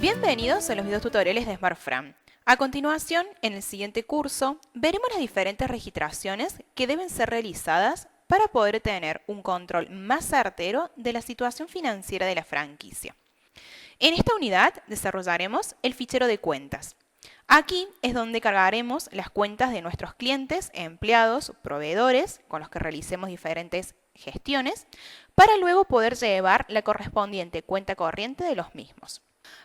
Bienvenidos a los videos tutoriales de SmartFran. A continuación, en el siguiente curso, veremos las diferentes registraciones que deben ser realizadas para poder tener un control más certero de la situación financiera de la franquicia. En esta unidad desarrollaremos el fichero de cuentas. Aquí es donde cargaremos las cuentas de nuestros clientes, empleados, proveedores, con los que realicemos diferentes gestiones, para luego poder llevar la correspondiente cuenta corriente de los mismos.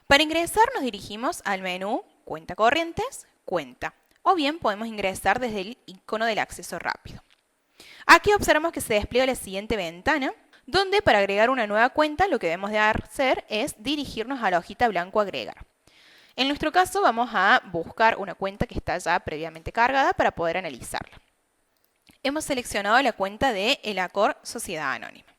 Para ingresar nos dirigimos al menú Cuenta corrientes, Cuenta, o bien podemos ingresar desde el icono del acceso rápido. Aquí observamos que se despliega la siguiente ventana, donde para agregar una nueva cuenta lo que debemos de hacer es dirigirnos a la hojita blanco Agregar. En nuestro caso vamos a buscar una cuenta que está ya previamente cargada para poder analizarla. Hemos seleccionado la cuenta de ELACOR Sociedad Anónima.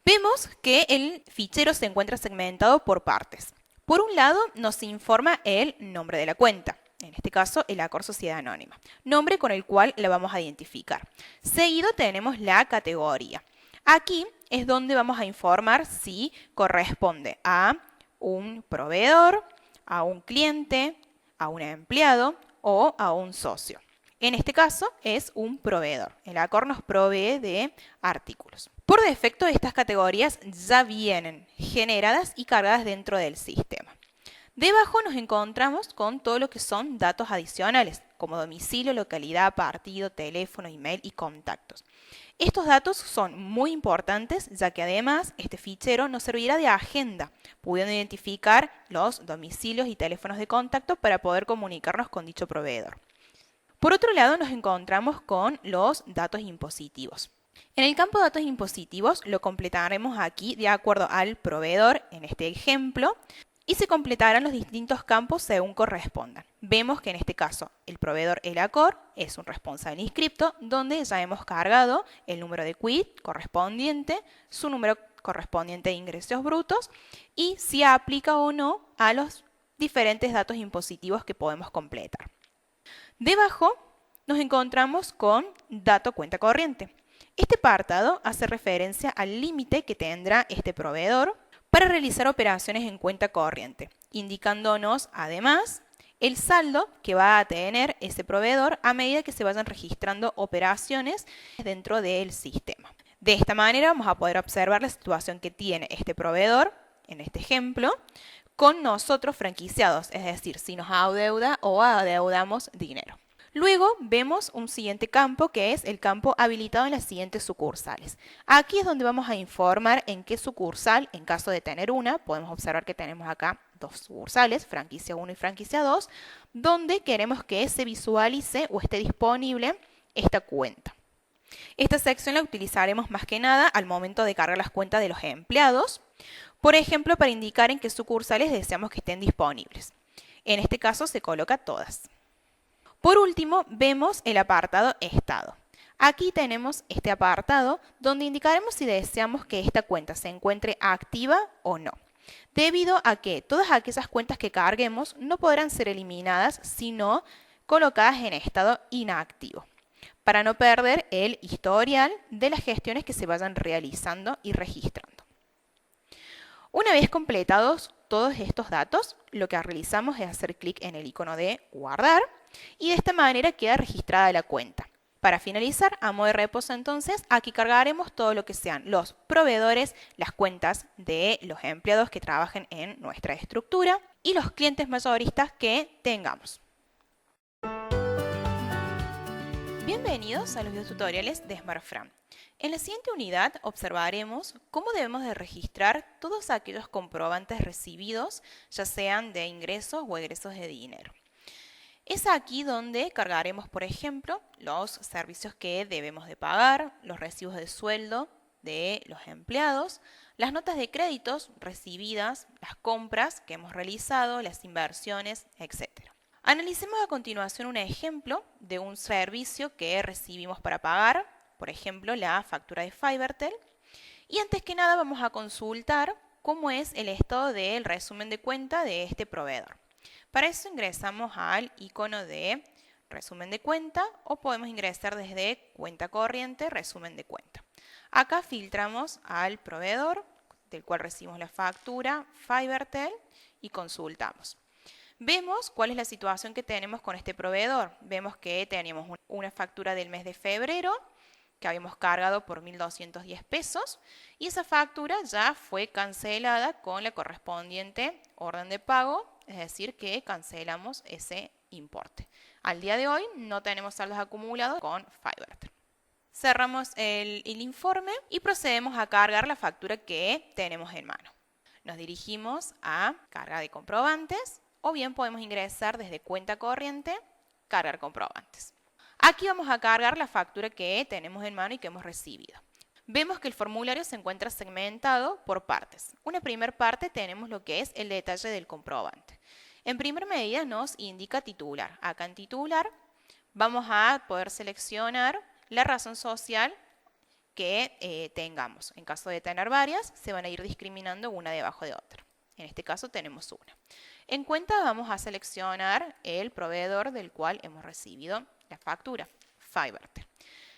Vemos que el fichero se encuentra segmentado por partes. Por un lado, nos informa el nombre de la cuenta, en este caso, ELACOR Sociedad Anónima, nombre con el cual la vamos a identificar. Seguido tenemos la categoría. Aquí es donde vamos a informar si corresponde a un proveedor, a un cliente, a un empleado o a un socio. En este caso es un proveedor. ELACOR nos provee de artículos. Por defecto, estas categorías ya vienen generadas y cargadas dentro del sistema. Debajo nos encontramos con todo lo que son datos adicionales, como domicilio, localidad, partido, teléfono, email y contactos. Estos datos son muy importantes, ya que además este fichero nos servirá de agenda, pudiendo identificar los domicilios y teléfonos de contacto para poder comunicarnos con dicho proveedor. Por otro lado, nos encontramos con los datos impositivos. En el campo de datos impositivos lo completaremos aquí de acuerdo al proveedor, en este ejemplo, y se completarán los distintos campos según correspondan. Vemos que en este caso el proveedor ELACOR es un responsable inscripto, donde ya hemos cargado el número de quit correspondiente, su número correspondiente de ingresos brutos y si aplica o no a los diferentes datos impositivos que podemos completar. Debajo nos encontramos con dato cuenta corriente. Este apartado hace referencia al límite que tendrá este proveedor para realizar operaciones en cuenta corriente, indicándonos además el saldo que va a tener ese proveedor a medida que se vayan registrando operaciones dentro del sistema. De esta manera vamos a poder observar la situación que tiene este proveedor, en este ejemplo, con nosotros franquiciados, es decir, si nos adeuda o adeudamos dinero. Luego vemos un siguiente campo que es el campo habilitado en las siguientes sucursales. Aquí es donde vamos a informar en qué sucursal, en caso de tener una, podemos observar que tenemos acá dos sucursales, franquicia 1 y franquicia 2, donde queremos que se visualice o esté disponible esta cuenta. Esta sección la utilizaremos más que nada al momento de cargar las cuentas de los empleados, por ejemplo, para indicar en qué sucursales deseamos que estén disponibles. En este caso se coloca todas. Por último, vemos el apartado Estado. Aquí tenemos este apartado donde indicaremos si deseamos que esta cuenta se encuentre activa o no, debido a que todas aquellas cuentas que carguemos no podrán ser eliminadas sino colocadas en estado inactivo, para no perder el historial de las gestiones que se vayan realizando y registrando. Una vez completados todos estos datos, lo que realizamos es hacer clic en el icono de guardar y de esta manera queda registrada la cuenta. Para finalizar, a modo de reposo entonces, aquí cargaremos todo lo que sean los proveedores, las cuentas de los empleados que trabajen en nuestra estructura y los clientes mayoristas que tengamos. Bienvenidos a los videos tutoriales de SmartFran. En la siguiente unidad observaremos cómo debemos de registrar todos aquellos comprobantes recibidos, ya sean de ingresos o egresos de dinero. Es aquí donde cargaremos, por ejemplo, los servicios que debemos de pagar, los recibos de sueldo de los empleados, las notas de créditos recibidas, las compras que hemos realizado, las inversiones, etc. Analicemos a continuación un ejemplo de un servicio que recibimos para pagar, por ejemplo, la factura de Fibertel. Y antes que nada vamos a consultar cómo es el estado del resumen de cuenta de este proveedor. Para eso ingresamos al icono de resumen de cuenta o podemos ingresar desde cuenta corriente, resumen de cuenta. Acá filtramos al proveedor del cual recibimos la factura, Fivertel, y consultamos. Vemos cuál es la situación que tenemos con este proveedor. Vemos que teníamos una factura del mes de febrero que habíamos cargado por 1.210 pesos y esa factura ya fue cancelada con la correspondiente orden de pago, es decir, que cancelamos ese importe. Al día de hoy no tenemos saldos acumulados con Fivertel. Cerramos el informe y procedemos a cargar la factura que tenemos en mano. Nos dirigimos a carga de comprobantes o bien podemos ingresar desde cuenta corriente, cargar comprobantes. Aquí vamos a cargar la factura que tenemos en mano y que hemos recibido. Vemos que el formulario se encuentra segmentado por partes. Una primera parte tenemos lo que es el detalle del comprobante. En primera medida nos indica titular. Acá en titular vamos a poder seleccionar la razón social que tengamos. En caso de tener varias, se van a ir discriminando una debajo de otra. En este caso tenemos una. En cuenta vamos a seleccionar el proveedor del cual hemos recibido la factura, Fivertel.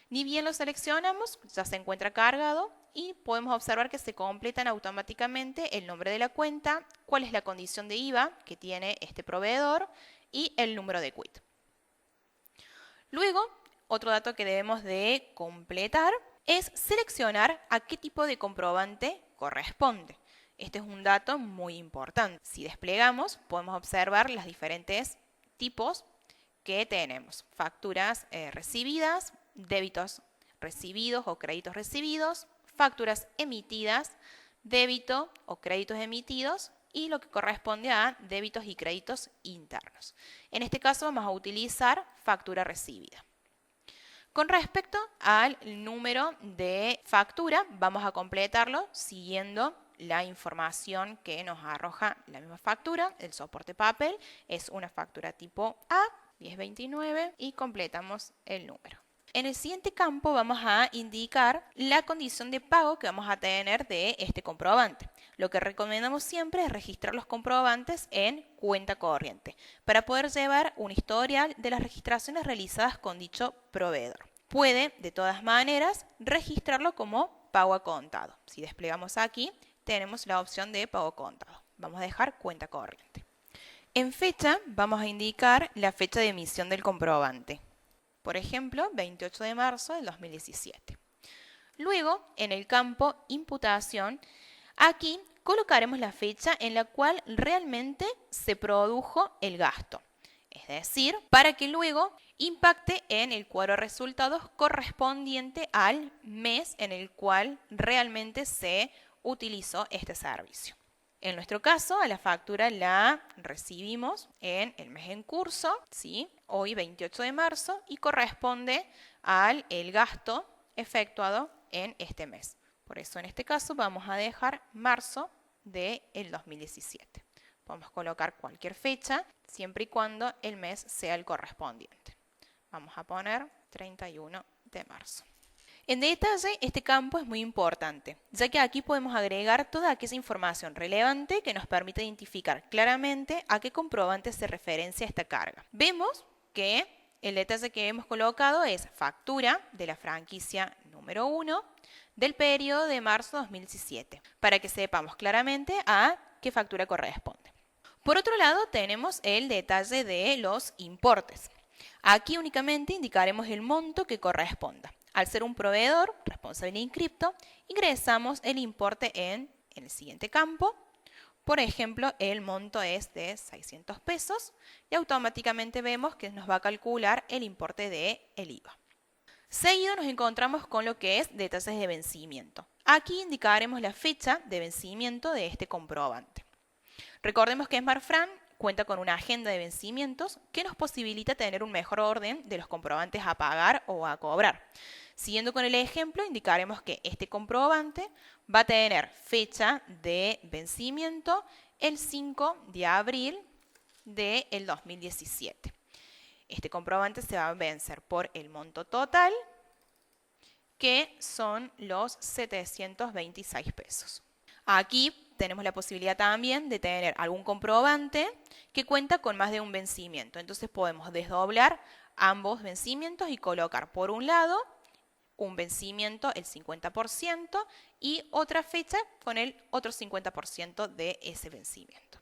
Ni bien lo seleccionamos, ya se encuentra cargado y podemos observar que se completan automáticamente el nombre de la cuenta, cuál es la condición de IVA que tiene este proveedor y el número de quit. Luego, otro dato que debemos de completar es seleccionar a qué tipo de comprobante corresponde. Este es un dato muy importante. Si desplegamos, podemos observar los diferentes tipos que tenemos. Facturas recibidas, débitos recibidos o créditos recibidos, facturas emitidas, débito o créditos emitidos y lo que corresponde a débitos y créditos internos. En este caso vamos a utilizar factura recibida. Con respecto al número de factura, vamos a completarlo siguiendo la información que nos arroja la misma factura. El soporte papel es una factura tipo A, 1029, y completamos el número. En el siguiente campo vamos a indicar la condición de pago que vamos a tener de este comprobante. Lo que recomendamos siempre es registrar los comprobantes en cuenta corriente para poder llevar un historial de las registraciones realizadas con dicho proveedor. Puede, de todas maneras, registrarlo como pago a contado. Si desplegamos aquí, tenemos la opción de pago a contado. Vamos a dejar cuenta corriente. En fecha, vamos a indicar la fecha de emisión del comprobante. Por ejemplo, 28 de marzo del 2017. Luego, en el campo imputación, aquí colocaremos la fecha en la cual realmente se produjo el gasto. Es decir, para que luego impacte en el cuadro de resultados correspondiente al mes en el cual realmente se utilizó este servicio. En nuestro caso, a la factura la recibimos en el mes en curso, ¿sí? Hoy 28 de marzo, y corresponde al gasto efectuado en este mes. Por eso en este caso vamos a dejar marzo del 2017. Podemos colocar cualquier fecha, siempre y cuando el mes sea el correspondiente. Vamos a poner 31 de marzo. En detalle, este campo es muy importante, ya que aquí podemos agregar toda aquella información relevante que nos permite identificar claramente a qué comprobante se referencia esta carga. Vemos que el detalle que hemos colocado es factura de la franquicia número 1 del periodo de marzo 2017, para que sepamos claramente a qué factura corresponde. Por otro lado, tenemos el detalle de los importes. Aquí únicamente indicaremos el monto que corresponda. Al ser un proveedor responsable inscripto, ingresamos el importe en el siguiente campo. Por ejemplo, el monto es de 600 pesos y automáticamente vemos que nos va a calcular el importe del IVA. Seguido nos encontramos con lo que es detalles de vencimiento. Aquí indicaremos la fecha de vencimiento de este comprobante. Recordemos que SmartFran cuenta con una agenda de vencimientos que nos posibilita tener un mejor orden de los comprobantes a pagar o a cobrar. Siguiendo con el ejemplo, indicaremos que este comprobante va a tener fecha de vencimiento el 5 de abril del 2017. Este comprobante se va a vencer por el monto total, que son los 726 pesos. Aquí tenemos la posibilidad también de tener algún comprobante que cuenta con más de un vencimiento. Entonces podemos desdoblar ambos vencimientos y colocar por un lado un vencimiento el 50% y otra fecha con el otro 50% de ese vencimiento.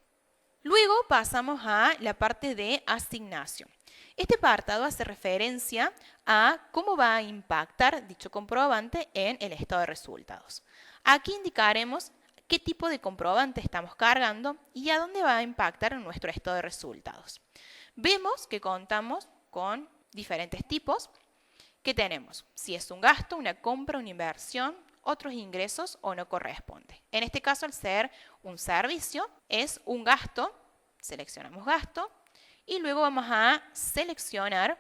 Luego pasamos a la parte de asignación. Este apartado hace referencia a cómo va a impactar dicho comprobante en el estado de resultados. Aquí indicaremos qué tipo de comprobante estamos cargando y a dónde va a impactar en nuestro estado de resultados. Vemos que contamos con diferentes tipos que tenemos. Si es un gasto, una compra, una inversión, otros ingresos o no corresponde. En este caso, al ser un servicio, es un gasto, seleccionamos gasto y luego vamos a seleccionar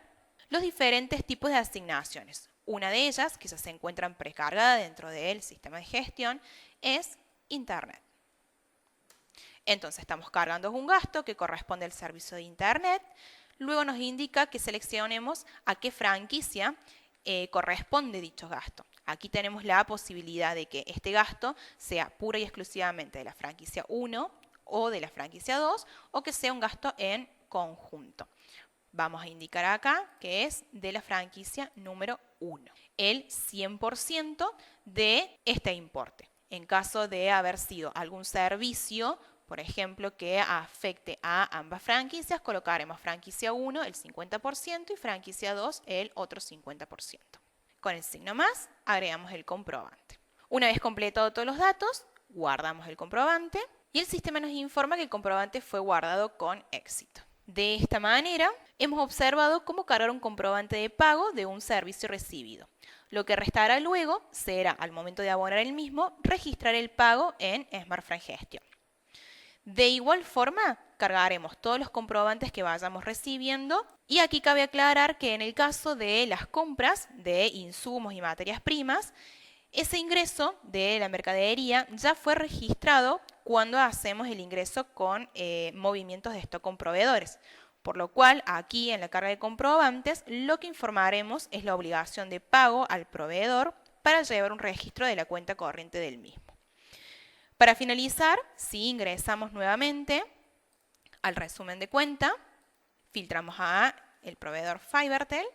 los diferentes tipos de asignaciones. Una de ellas, que ya se encuentra precargada dentro del sistema de gestión, es Internet. Entonces estamos cargando un gasto que corresponde al servicio de Internet. Luego nos indica que seleccionemos a qué franquicia corresponde dicho gasto. Aquí tenemos la posibilidad de que este gasto sea pura y exclusivamente de la franquicia 1 o de la franquicia 2 o que sea un gasto en conjunto. Vamos a indicar acá que es de la franquicia número 1, el 100% de este importe. En caso de haber sido algún servicio, por ejemplo, que afecte a ambas franquicias, colocaremos franquicia 1 el 50% y franquicia 2 el otro 50%. Con el signo más, agregamos el comprobante. Una vez completado todos los datos, guardamos el comprobante y el sistema nos informa que el comprobante fue guardado con éxito. De esta manera, hemos observado cómo cargar un comprobante de pago de un servicio recibido. Lo que restará luego será, al momento de abonar el mismo, registrar el pago en Smartframe Gestion. De igual forma, cargaremos todos los comprobantes que vayamos recibiendo y aquí cabe aclarar que en el caso de las compras de insumos y materias primas, ese ingreso de la mercadería ya fue registrado cuando hacemos el ingreso con movimientos de stock con proveedores. Por lo cual, aquí en la carga de comprobantes, lo que informaremos es la obligación de pago al proveedor para llevar un registro de la cuenta corriente del mismo. Para finalizar, si ingresamos nuevamente al resumen de cuenta, filtramos a el proveedor Fibertel,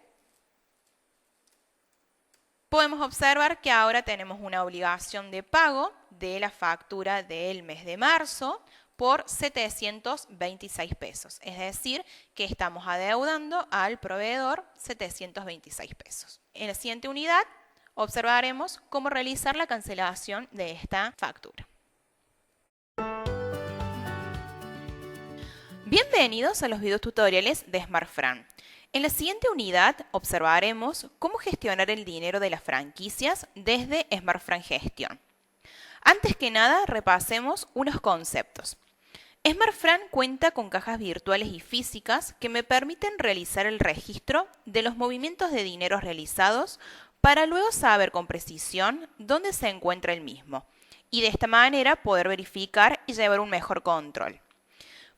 podemos observar que ahora tenemos una obligación de pago de la factura del mes de marzo por 726 pesos. Es decir, que estamos adeudando al proveedor 726 pesos. En la siguiente unidad observaremos cómo realizar la cancelación de esta factura. Bienvenidos a los videotutoriales de Smartframe. En la siguiente unidad observaremos cómo gestionar el dinero de las franquicias desde Smartframe Gestion. Antes que nada, repasemos unos conceptos. Smartframe cuenta con cajas virtuales y físicas que me permiten realizar el registro de los movimientos de dinero realizados para luego saber con precisión dónde se encuentra el mismo y de esta manera poder verificar y llevar un mejor control.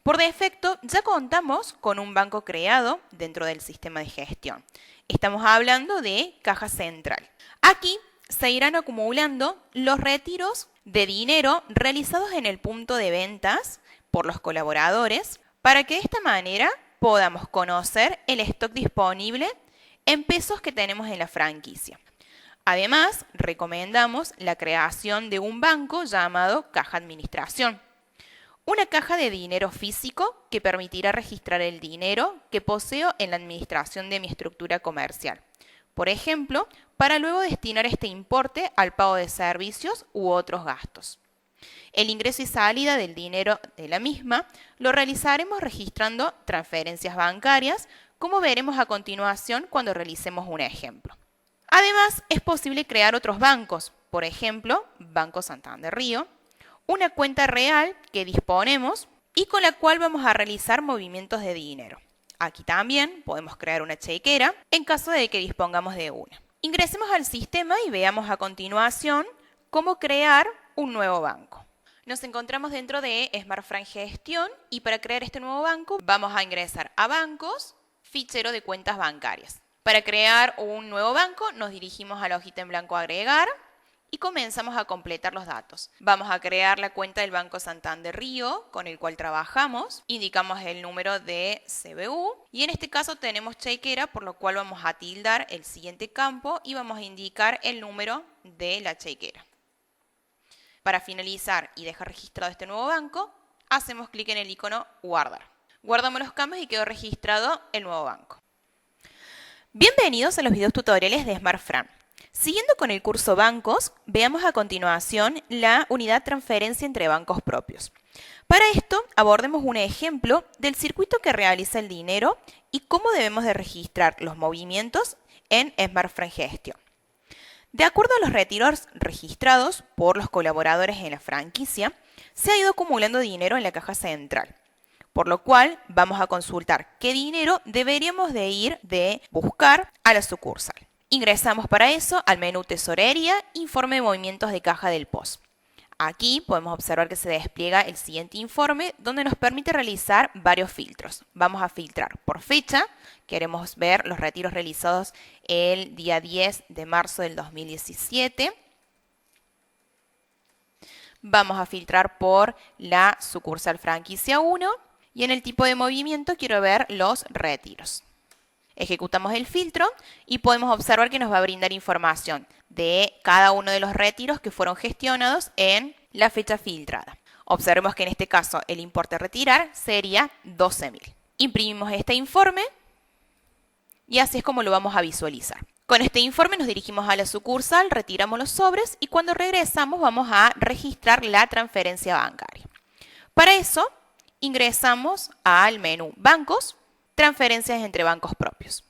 Por defecto, ya contamos con un banco creado dentro del sistema de gestión. Estamos hablando de caja central. Aquí se irán acumulando los retiros de dinero realizados en el punto de ventas por los colaboradores para que de esta manera podamos conocer el stock disponible en pesos que tenemos en la franquicia. Además, recomendamos la creación de un banco llamado caja administración. Una caja de dinero físico que permitirá registrar el dinero que poseo en la administración de mi estructura comercial. Por ejemplo, para luego destinar este importe al pago de servicios u otros gastos. El ingreso y salida del dinero de la misma lo realizaremos registrando transferencias bancarias, como veremos a continuación cuando realicemos un ejemplo. Además, es posible crear otros bancos, por ejemplo, Banco Santander Río, una cuenta real que disponemos y con la cual vamos a realizar movimientos de dinero. Aquí también podemos crear una chequera en caso de que dispongamos de una. Ingresemos al sistema y veamos a continuación cómo crear un nuevo banco. Nos encontramos dentro de Smartframe Gestion y para crear este nuevo banco vamos a ingresar a bancos, fichero de cuentas bancarias. Para crear un nuevo banco nos dirigimos a la hojita en blanco agregar y comenzamos a completar los datos. Vamos a crear la cuenta del Banco Santander Río con el cual trabajamos, indicamos el número de CBU y en este caso tenemos chequera, por lo cual vamos a tildar el siguiente campo y vamos a indicar el número de la chequera. Para finalizar y dejar registrado este nuevo banco, hacemos clic en el icono guardar. Guardamos los cambios y quedó registrado el nuevo banco. Bienvenidos a los videos tutoriales de SmartFran. Siguiendo con el curso Bancos, veamos a continuación la unidad transferencia entre bancos propios. Para esto, abordemos un ejemplo del circuito que realiza el dinero y cómo debemos de registrar los movimientos en SmartFran Gestión. De acuerdo a los retiros registrados por los colaboradores en la franquicia, se ha ido acumulando dinero en la caja central, por lo cual vamos a consultar qué dinero deberíamos de ir de buscar a la sucursal. Ingresamos para eso al menú Tesorería, Informe de Movimientos de Caja del POS. Aquí podemos observar que se despliega el siguiente informe donde nos permite realizar varios filtros. Vamos a filtrar por fecha, queremos ver los retiros realizados el día 10 de marzo del 2017. Vamos a filtrar por la sucursal franquicia 1 y en el tipo de movimiento quiero ver los retiros. Ejecutamos el filtro y podemos observar que nos va a brindar información de cada uno de los retiros que fueron gestionados en la fecha filtrada. Observemos que en este caso el importe a retirar sería 12.000. Imprimimos este informe y así es como lo vamos a visualizar. Con este informe nos dirigimos a la sucursal, retiramos los sobres y cuando regresamos vamos a registrar la transferencia bancaria. Para eso ingresamos al menú Bancos, Transferencias entre bancos propios.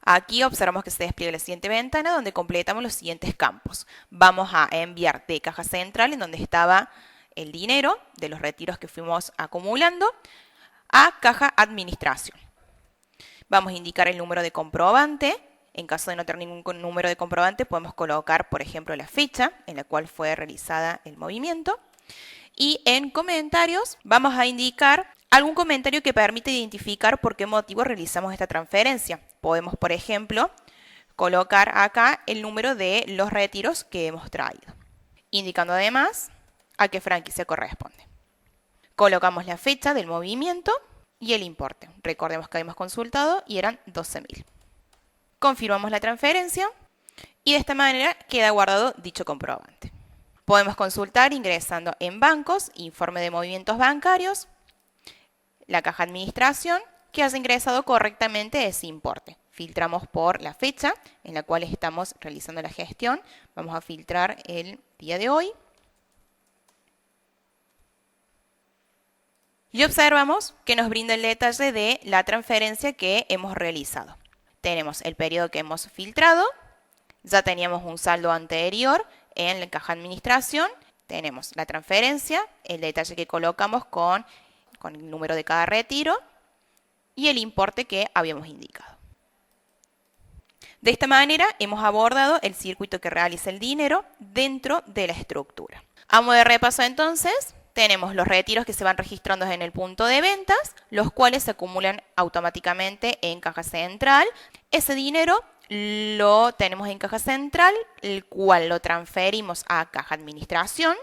Aquí observamos que se despliega la siguiente ventana donde completamos los siguientes campos. Vamos a enviar de caja central, en donde estaba el dinero de los retiros que fuimos acumulando, a caja administración. Vamos a indicar el número de comprobante. En caso de no tener ningún número de comprobante, podemos colocar, por ejemplo, la fecha en la cual fue realizada el movimiento. Y en comentarios vamos a indicar algún comentario que permite identificar por qué motivo realizamos esta transferencia. Podemos, por ejemplo, colocar acá el número de los retiros que hemos traído, indicando además a qué franquicia corresponde. Colocamos la fecha del movimiento y el importe. Recordemos que habíamos consultado y eran 12.000. Confirmamos la transferencia y de esta manera queda guardado dicho comprobante. Podemos consultar ingresando en Bancos, Informe de Movimientos Bancarios, la caja administración que haya ingresado correctamente ese importe. Filtramos por la fecha en la cual estamos realizando la gestión. Vamos a filtrar el día de hoy. Y observamos que nos brinda el detalle de la transferencia que hemos realizado. Tenemos el periodo que hemos filtrado. Ya teníamos un saldo anterior en la caja administración. Tenemos la transferencia, el detalle que colocamos con el número de cada retiro y el importe que habíamos indicado. De esta manera hemos abordado el circuito que realiza el dinero dentro de la estructura. A modo de repaso entonces, tenemos los retiros que se van registrando en el punto de ventas, los cuales se acumulan automáticamente en caja central. Ese dinero lo tenemos en caja central, el cual lo transferimos a caja administración,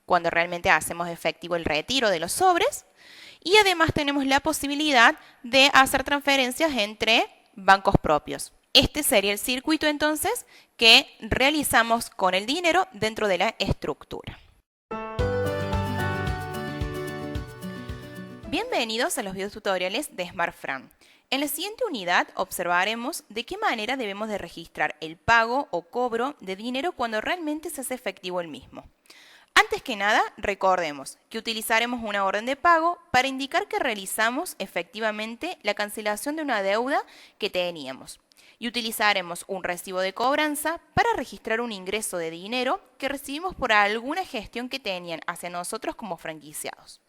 cuando realmente hacemos efectivo el retiro de los sobres. Y además tenemos la posibilidad de hacer transferencias entre bancos propios. Este sería el circuito entonces que realizamos con el dinero dentro de la estructura. Bienvenidos a los videos tutoriales de SmartFran. En la siguiente unidad observaremos de qué manera debemos de registrar el pago o cobro de dinero cuando realmente se hace efectivo el mismo. Antes que nada, recordemos que utilizaremos una orden de pago para indicar que realizamos efectivamente la cancelación de una deuda que teníamos. Y utilizaremos un recibo de cobranza para registrar un ingreso de dinero que recibimos por alguna gestión que tenían hacia nosotros como franquiciados.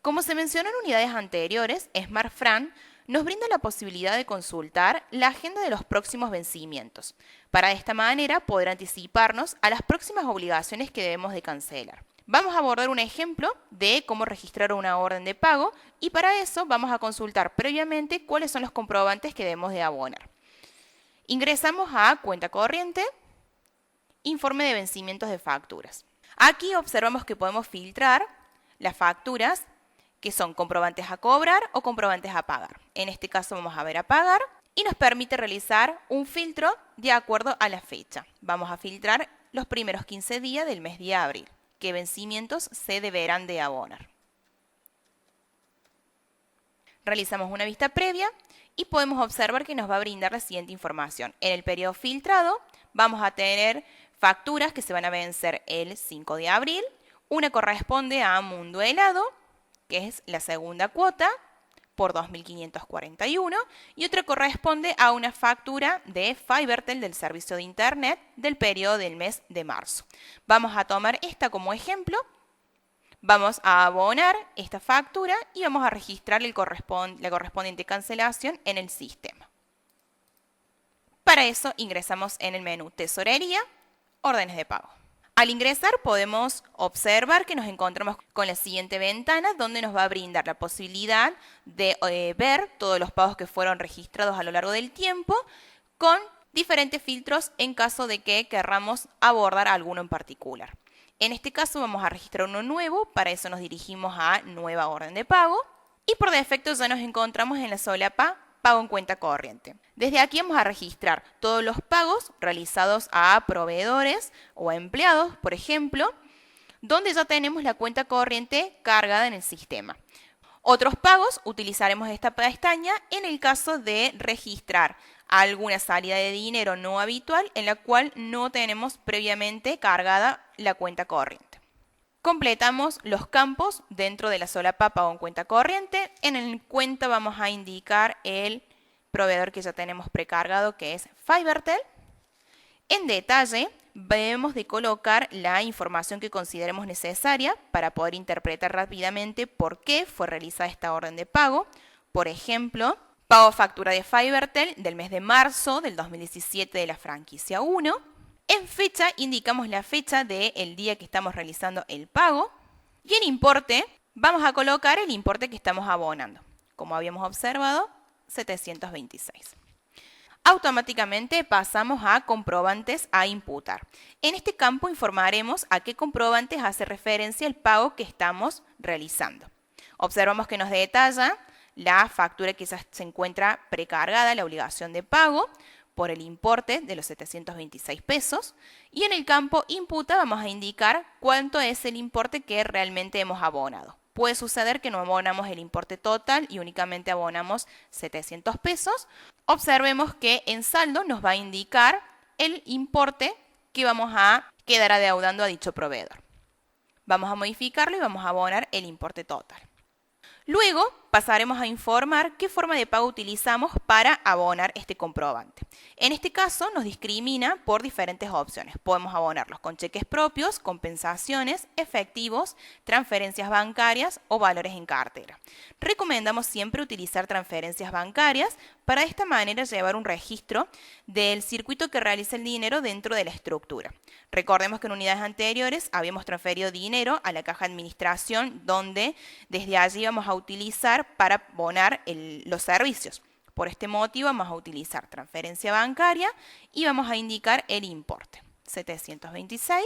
Como se mencionó en unidades anteriores, SmartFran nos brinda la posibilidad de consultar la agenda de los próximos vencimientos, para de esta manera poder anticiparnos a las próximas obligaciones que debemos de cancelar. Vamos a abordar un ejemplo de cómo registrar una orden de pago y para eso vamos a consultar previamente cuáles son los comprobantes que debemos de abonar. Ingresamos a cuenta corriente informe de vencimientos de facturas. Aquí observamos que podemos filtrar las facturas que son comprobantes a cobrar o comprobantes a pagar. En este caso vamos a ver a pagar y nos permite realizar un filtro de acuerdo a la fecha. Vamos a filtrar los primeros 15 días del mes de abril, qué vencimientos se deberán de abonar. Realizamos una vista previa y podemos observar que nos va a brindar la siguiente información. En el periodo filtrado vamos a tener facturas que se van a vencer el 5 de abril. Una corresponde a Mundo Helado, que es la segunda cuota, por 2.541, y otra corresponde a una factura de Fibertel del servicio de Internet del periodo del mes de marzo. Vamos a tomar esta como ejemplo. Vamos a abonar esta factura y vamos a registrar la correspondiente cancelación en el sistema. Para eso ingresamos en el menú Tesorería, Órdenes de pago. Al ingresar podemos observar que nos encontramos con la siguiente ventana donde nos va a brindar la posibilidad de ver todos los pagos que fueron registrados a lo largo del tiempo con diferentes filtros en caso de que querramos abordar alguno en particular. En este caso vamos a registrar uno nuevo, para eso nos dirigimos a Nueva orden de pago y por defecto ya nos encontramos en la solapa Pago en cuenta corriente. Desde aquí vamos a registrar todos los pagos realizados a proveedores o a empleados, por ejemplo, donde ya tenemos la cuenta corriente cargada en el sistema. Otros pagos utilizaremos esta pestaña en el caso de registrar alguna salida de dinero no habitual en la cual no tenemos previamente cargada la cuenta corriente. Completamos los campos dentro de la solapa Pago en cuenta corriente. En el cuenta vamos a indicar el proveedor que ya tenemos precargado, que es Fibertel. En detalle, debemos de colocar la información que consideremos necesaria para poder interpretar rápidamente por qué fue realizada esta orden de pago. Por ejemplo, pago factura de Fibertel del mes de marzo del 2017 de la franquicia 1. En fecha indicamos la fecha del día que estamos realizando el pago y en importe vamos a colocar el importe que estamos abonando. Como habíamos observado, 726. Automáticamente pasamos a comprobantes a imputar. En este campo informaremos a qué comprobantes hace referencia el pago que estamos realizando. Observamos que nos detalla la factura que se encuentra precargada, la obligación de pago, por el importe de los 726 pesos y en el campo imputa vamos a indicar cuánto es el importe que realmente hemos abonado. Puede suceder que no abonamos el importe total y únicamente abonamos 700 pesos. Observemos que en saldo nos va a indicar el importe que vamos a quedar adeudando a dicho proveedor. Vamos a modificarlo y vamos a abonar el importe total. Luego pasaremos a informar qué forma de pago utilizamos para abonar este comprobante. En este caso nos discrimina por diferentes opciones. Podemos abonarlos con cheques propios, compensaciones, efectivos, transferencias bancarias o valores en cartera. Recomendamos siempre utilizar transferencias bancarias para de esta manera llevar un registro del circuito que realiza el dinero dentro de la estructura. Recordemos que en unidades anteriores habíamos transferido dinero a la caja de administración donde desde allí vamos a utilizar para abonar los servicios. Por este motivo vamos a utilizar transferencia bancaria y vamos a indicar el importe, 726.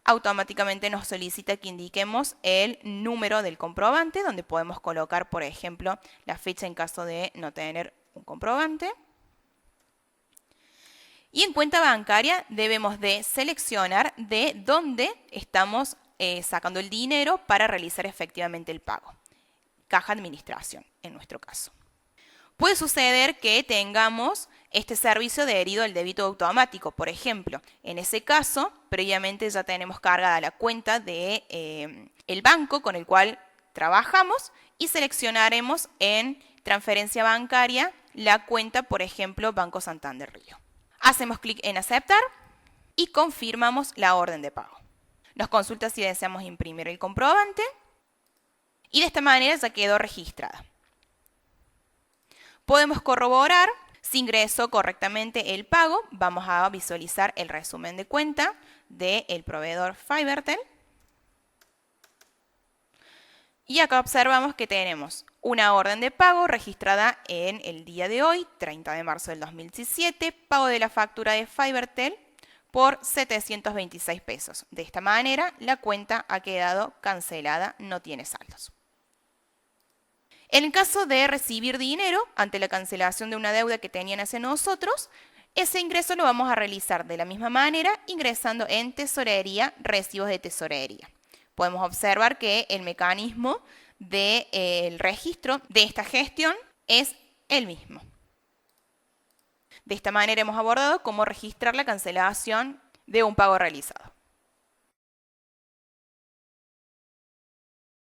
Automáticamente nos solicita que indiquemos el número del comprobante, donde podemos colocar, por ejemplo, la fecha en caso de no tener un comprobante. Y en cuenta bancaria debemos de seleccionar de dónde estamos sacando el dinero para realizar efectivamente el pago. Caja administración, en nuestro caso. Puede suceder que tengamos este servicio adherido al débito automático, por ejemplo. En ese caso, previamente ya tenemos cargada la cuenta de el banco con el cual trabajamos y seleccionaremos en transferencia bancaria la cuenta, por ejemplo, Banco Santander Río. Hacemos clic en aceptar y confirmamos la orden de pago. Nos consulta si deseamos imprimir el comprobante y de esta manera ya quedó registrada. Podemos corroborar si ingresó correctamente el pago. Vamos a visualizar el resumen de cuenta del proveedor Fibertel. Y acá observamos que tenemos una orden de pago registrada en el día de hoy, 30 de marzo del 2017, pago de la factura de Fibertel por 726 pesos. De esta manera, la cuenta ha quedado cancelada, no tiene saldos. En el caso de recibir dinero ante la cancelación de una deuda que tenían hacia nosotros, ese ingreso lo vamos a realizar de la misma manera ingresando en tesorería, recibos de tesorería. Podemos observar que el mecanismo del registro de esta gestión es el mismo. De esta manera hemos abordado cómo registrar la cancelación de un pago realizado.